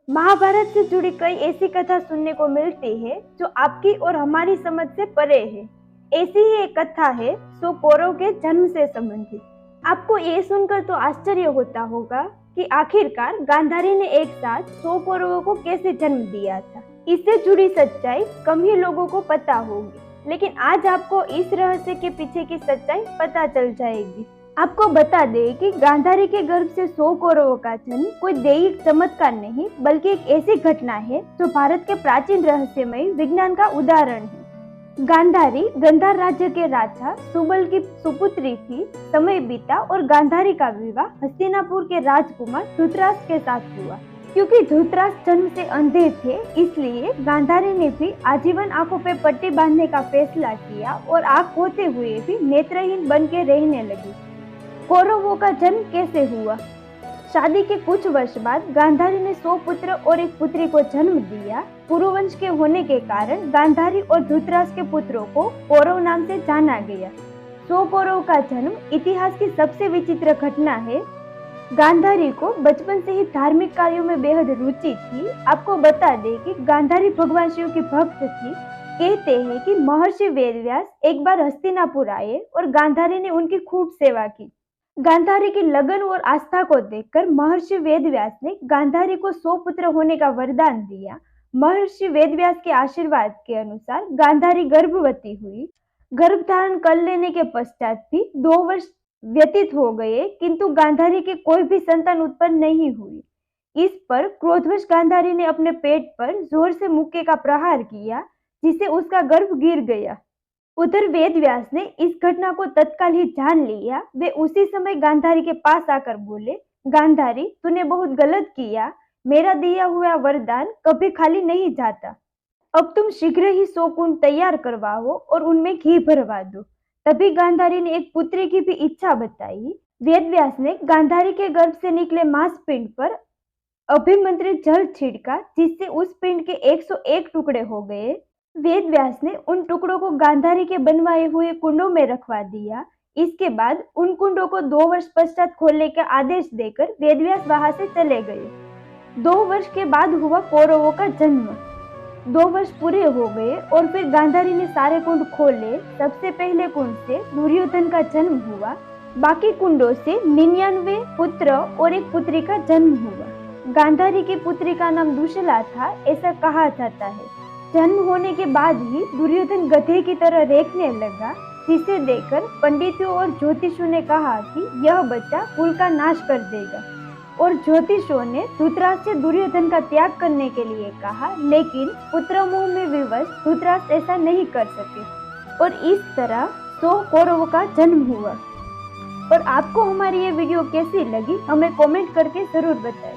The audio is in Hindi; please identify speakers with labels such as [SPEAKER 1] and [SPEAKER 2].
[SPEAKER 1] महाभारत से जुड़ी कई ऐसी कथा सुनने को मिलती है जो आपकी और हमारी समझ से परे है। ऐसी ही एक कथा है 100 कौरव के जन्म से संबंधित। आपको ये सुनकर तो आश्चर्य होता होगा कि आखिरकार गांधारी ने एक साथ 100 कौरवों को कैसे जन्म दिया था। इससे जुड़ी सच्चाई कम ही लोगों को पता होगी, लेकिन आज आपको इस रहस्य के पीछे की सच्चाई पता चल जाएगी। आपको बता दें कि गांधारी के गर्भ से 100 कौरवों का जन्म कोई दैविक चमत्कार नहीं, बल्कि एक ऐसी घटना है जो भारत के प्राचीन रहस्यमय विज्ञान का उदाहरण है। गांधारी गंधार राज्य के राजा सुबल की सुपुत्री थी। समय बीता और गांधारी का विवाह हस्तिनापुर के राजकुमार धृतराष्ट्र के साथ हुआ। क्योंकि धृतराष्ट्र जन्म से अंधे थे, इसलिए गांधारी ने भी आजीवन आंखों पे पट्टी बांधने का फैसला किया और आंख होते हुए भी नेत्रहीन बन के रहने लगी। कौरवों का जन्म कैसे हुआ? शादी के कुछ वर्ष बाद गांधारी ने 100 पुत्र और एक पुत्री को जन्म दिया। पुरुवंश के होने के कारण गांधारी और धृतराष्ट्र के पुत्रों को कौरव नाम से जाना गया। 100 कौरव का जन्म इतिहास की सबसे विचित्र घटना है। गांधारी को बचपन से ही धार्मिक कार्यों में बेहद रुचि थी। आपको बता दें कि गांधारी भगवान शिव की भक्त थी। कहते हैं कि महर्षि वेदव्यास एक बार हस्तिनापुर आए और गांधारी ने उनकी खूब सेवा की। गांधारी की लगन और आस्था को देखकर महर्षि वेदव्यास ने गांधारी को 100 पुत्र होने का वरदान दिया। महर्षि वेदव्यास के आशीर्वाद के अनुसार गांधारी गर्भवती हुई। गर्भ धारण कर लेने के पश्चात भी 2 वर्ष व्यतीत हो गए, किंतु गांधारी की कोई भी संतान उत्पन्न नहीं हुई। इस पर क्रोधवश गांधारी ने अपने पेट पर जोर से मुक्के का प्रहार किया, जिससे उसका गर्भ गिर गया। उधर वेदव्यास ने इस घटना को तत्काल ही जान लिया। वे उसी समय गांधारी के पास आकर बोले, गांधारी, तूने बहुत गलत किया। मेरा दिया हुआ वरदान कभी खाली नहीं जाता। अब तुम शीघ्र ही 100 कुंड तैयार करवाओ और उनमें घी भरवा दो। तभी गांधारी ने एक पुत्री की भी इच्छा बताई। वेदव्यास ने गांधारी के गर्भ से निकले मांसपिंड पर अभिमंत्रित जल छिड़का, जिससे उस पिंड के 101 टुकड़े हो गए। वेदव्यास ने उन टुकड़ों को गांधारी के बनवाए हुए कुंडों में रखवा दिया। इसके बाद उन कुंडों को 2 वर्ष पश्चात खोलने का आदेश देकर वेदव्यास वहां से चले गए। 2 वर्ष के बाद हुआ कौरवों का जन्म। 2 वर्ष पूरे हो गए और फिर गांधारी ने सारे कुंड खोले। सबसे पहले कुंड से दुर्योधन का जन्म हुआ। बाकी कुंडों से 99 पुत्र और एक पुत्री का जन्म हुआ। गांधारी की पुत्री का नाम दुशला था, ऐसा कहा जाता है। जन्म होने के बाद ही दुर्योधन गधे की तरह रेंकने लगा, जिसे देखकर पंडितों और ज्योतिषों ने कहा कि यह बच्चा कुल का नाश कर देगा। और ज्योतिषों ने धृतराष्ट्र से दुर्योधन का त्याग करने के लिए कहा, लेकिन पुत्र मोह में विवश धृतराष्ट्र ऐसा नहीं कर सके और इस तरह 100 कौरवों का जन्म हुआ। और आपको हमारी ये वीडियो कैसी लगी, हमें कमेंट करके जरूर बताएं।